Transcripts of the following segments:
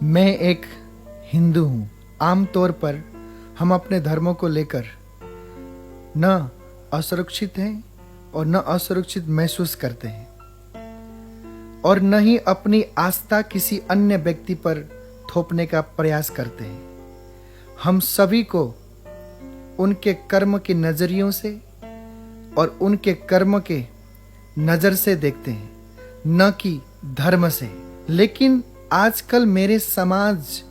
मैं एक हिंदू हूँ। आमतौर पर हम अपने धर्मों को लेकर न असुरक्षित हैं और न असुरक्षित महसूस करते हैं और न ही अपनी आस्था किसी अन्य व्यक्ति पर थोपने का प्रयास करते हैं। हम सभी को उनके कर्म के नजरियों से और उनके कर्म के नज़र से देखते हैं, न कि धर्म से। लेकिन आजकल मेरे समाज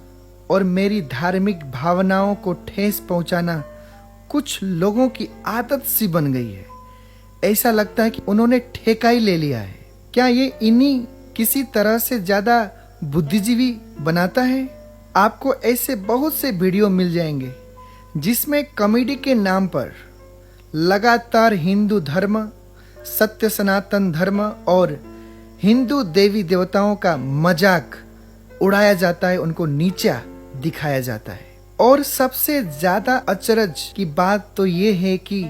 और मेरी धार्मिक भावनाओं को ठेस पहुंचाना कुछ लोगों की आदत सी बन गई है। ऐसा लगता है कि उन्होंने ठेका ही ले लिया है। क्या ये इन्हीं किसी तरह से ज्यादा बुद्धिजीवी बनाता है? आपको ऐसे बहुत से वीडियो मिल जाएंगे जिसमें कॉमेडी के नाम पर लगातार हिंदू धर्म, सत्य सनातन धर्म और हिंदू देवी देवताओं का मजाक उड़ाया जाता है, उनको नीचा दिखाया जाता है। और सबसे ज्यादा अचरज की बात तो ये है कि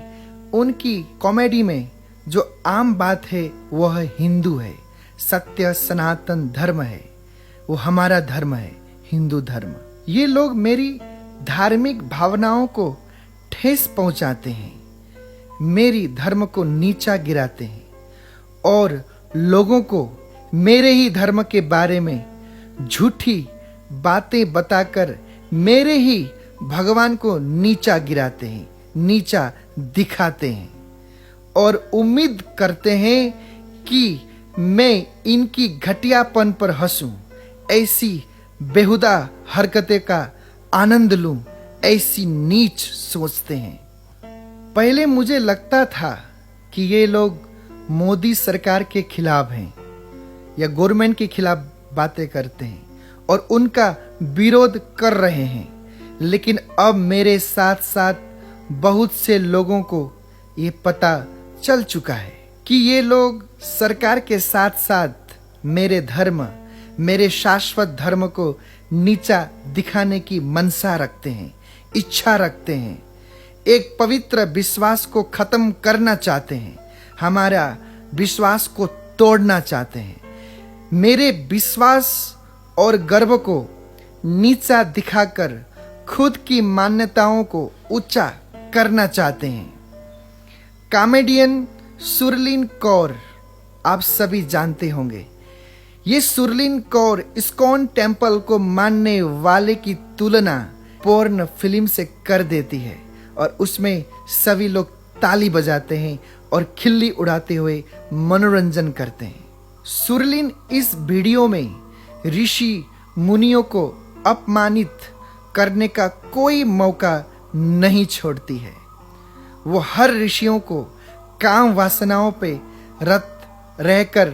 उनकी कॉमेडी में जो आम बात है वह हिंदू है, सत्य सनातन धर्म है, वो हमारा धर्म है, हिंदू धर्म। ये लोग मेरी धार्मिक भावनाओं को ठेस पहुंचाते हैं, मेरी धर्म को नीचा गिराते हैं और लोगों को मेरे ही धर्म के बारे में झूठी बातें बताकर मेरे ही भगवान को नीचा गिराते हैं, नीचा दिखाते हैं और उम्मीद करते हैं कि मैं इनकी घटियापन पर हंसूं, ऐसी बेहुदा हरकतें का आनंद लूं, ऐसी नीच सोचते हैं। पहले मुझे लगता था कि ये लोग मोदी सरकार के खिलाफ हैं या गवर्नमेंट के खिलाफ बातें करते हैं और उनका विरोध कर रहे हैं, लेकिन अब मेरे साथ साथ बहुत से लोगों को ये पता चल चुका है कि ये लोग सरकार के साथ साथ मेरे धर्म, मेरे शाश्वत धर्म को नीचा दिखाने की मनसा रखते हैं, इच्छा रखते हैं, एक पवित्र विश्वास को खत्म करना चाहते हैं, हमारा विश्वास को तोड़ना चाहते हैं, मेरे विश्वास और गर्व को नीचा दिखाकर खुद की मान्यताओं को ऊंचा करना चाहते हैं। कॉमेडियन सुरलीन कौर आप सभी जानते होंगे। ये सुरलीन कौर इस्कॉन टेम्पल को मानने वाले की तुलना पोर्न फिल्म से कर देती है और उसमें सभी लोग ताली बजाते हैं और खिल्ली उड़ाते हुए मनोरंजन करते हैं। सुरलीन इस वीडियो में ऋषि मुनियों को अपमानित करने का कोई मौका नहीं छोड़ती है। वो हर ऋषियों को काम वासनाओं पे रत रहकर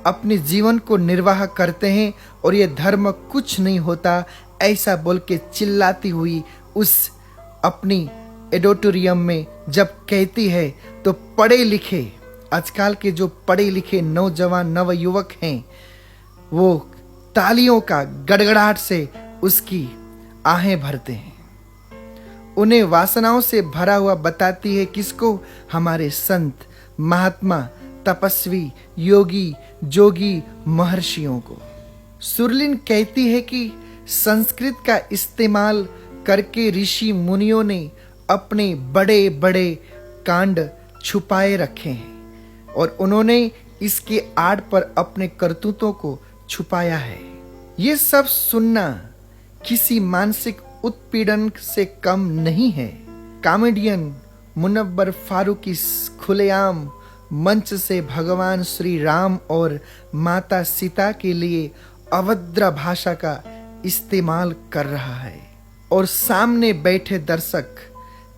अपने जीवन को निर्वाह करते हैं और ये धर्म कुछ नहीं होता ऐसा बोल के चिल्लाती हुई उस अपनी एडिटोरियम में जब कहती है तो पढ़े लिखे, आजकल के जो पढ़े लिखे नौजवान नवयुवक हैं वो तालियों का गड़गड़ाहट से उसकी आहें भरते हैं। उन्हें वासनाओं से भरा हुआ बताती है किसको? हमारे संत, महात्मा, तपस्वी, योगी, जोगी, महर्षियों को। सुरलीन कहती है कि संस्कृत का इस्तेमाल करके ऋषि मुनियों ने अपने बड़े बड़े कांड छुपाए रखे हैं और उन्होंने इसके आड़ पर अपने करतूतों को छुपाया है। ये सब सुनना किसी मानसिक उत्पीड़न से कम नहीं है। कॉमेडियन मुनव्वर फारूकी खुलेआम मंच से भगवान श्री राम और माता सीता के लिए अभद्र भाषा का इस्तेमाल कर रहा है और सामने बैठे दर्शक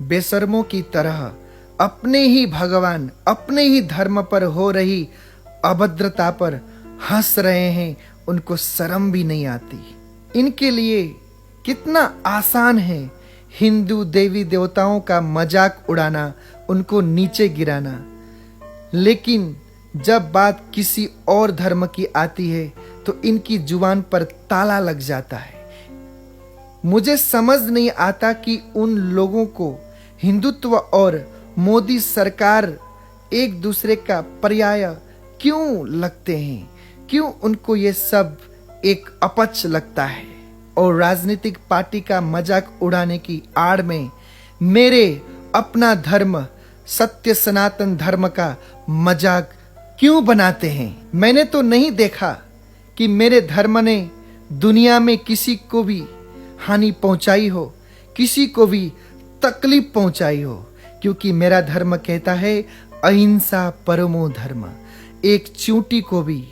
बेशर्मों की तरह अपने ही भगवान, अपने ही धर्म पर हो रही अभद्रता पर हंस रहे हैं। उनको शर्म भी नहीं आती। इनके लिए कितना आसान है हिंदू देवी देवताओं का मजाक उड़ाना, उनको नीचे गिराना, लेकिन जब बात किसी और धर्म की आती है तो इनकी जुबान पर ताला लग जाता है। मुझे समझ नहीं आता कि उन लोगों को हिंदुत्व और मोदी सरकार एक दूसरे का पर्याय क्यों लगते हैं, क्यों उनको ये सब एक अपच लगता है। और राजनीतिक पार्टी का मजाक उड़ाने की आड़ में मेरे अपना धर्म, सत्य सनातन धर्म का मजाक क्यों बनाते हैं? मैंने तो नहीं देखा कि मेरे धर्म ने दुनिया में किसी को भी हानि पहुंचाई हो, किसी को भी तकलीफ पहुंचाई हो, क्योंकि मेरा धर्म कहता है अहिंसा परमो धर्म। एक चींटी को भी,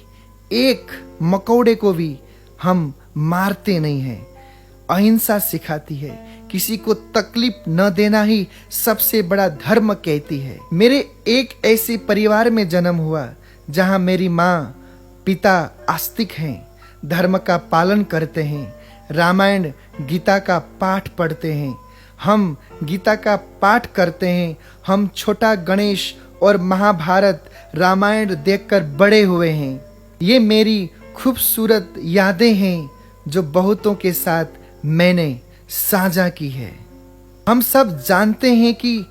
एक मकोड़े को भी हम मारते नहीं हैं। अहिंसा सिखाती है, किसी को तकलीफ न देना ही सबसे बड़ा धर्म कहती है। मेरे एक ऐसे परिवार में जन्म हुआ जहां मेरी माँ पिता आस्तिक हैं, धर्म का पालन करते हैं, रामायण गीता का पाठ पढ़ते हैं, हम गीता का पाठ करते हैं। हम छोटा गणेश और महाभारत रामायण देखकर बड़े हुए हैं। ये मेरी खूबसूरत यादें हैं जो बहुतों के साथ मैंने साझा की है। हम सब जानते हैं कि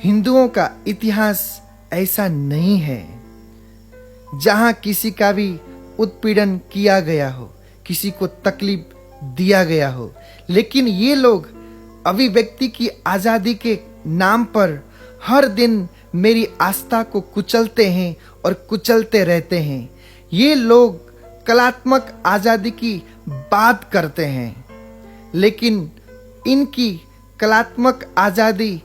हिंदुओं का इतिहास ऐसा नहीं है जहां किसी का भी उत्पीड़न किया गया हो, किसी को तकलीफ दिया गया हो, लेकिन ये लोग अभिव्यक्ति की आजादी के नाम पर हर दिन मेरी आस्था को कुचलते हैं और कुचलते रहते हैं। ये लोग कलात्मक आजादी की बात करते हैं, लेकिन इनकी कलात्मक आजादी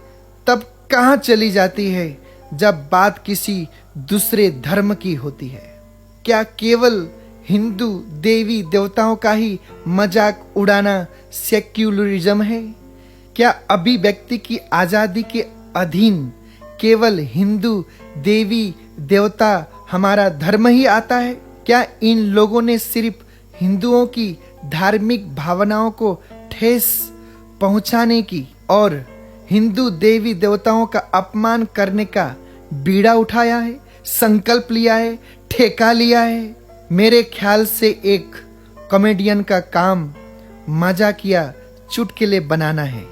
तब कहां चली जाती है जब बात किसी दूसरे धर्म की होती है। क्या केवल हिंदू देवी देवताओं का ही मजाक उड़ाना सेक्युलरिज्म है? क्या अभिव्यक्ति की आजादी के अधीन केवल हिंदू देवी देवता हमारा धर्म ही आता है? क्या इन लोगों ने सिर्फ हिंदुओं की धार्मिक भावनाओं को ठेस पहुंचाने की और हिंदू देवी देवताओं का अपमान करने का बीड़ा उठाया है, संकल्प लिया है, ठेका लिया है? मेरे ख्याल से एक कॉमेडियन का काम मजाकिया चुटकुले बनाना है,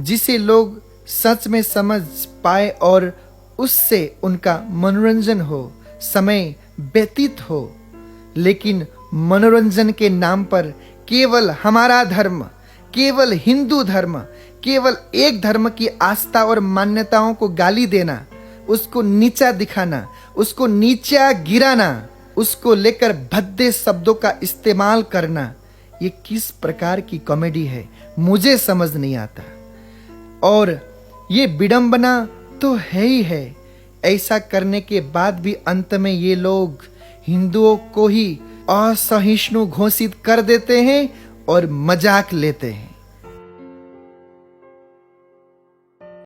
जिसे लोग सच में समझ पाए और उससे उनका मनोरंजन हो, समय व्यतीत हो। लेकिन मनोरंजन के नाम पर केवल हमारा धर्म, केवल हिंदू धर्म, केवल एक धर्म की आस्था और मान्यताओं को गाली देना, उसको नीचा दिखाना, उसको नीचा गिराना, उसको लेकर भद्दे शब्दों का इस्तेमाल करना, ये किस प्रकार की कॉमेडी है मुझे समझ नहीं आता। और ये विडंबना तो है ही है। ऐसा करने के बाद भी अंत में ये लोग हिंदुओं को ही असहिष्णु घोषित कर देते हैं और मजाक लेते हैं।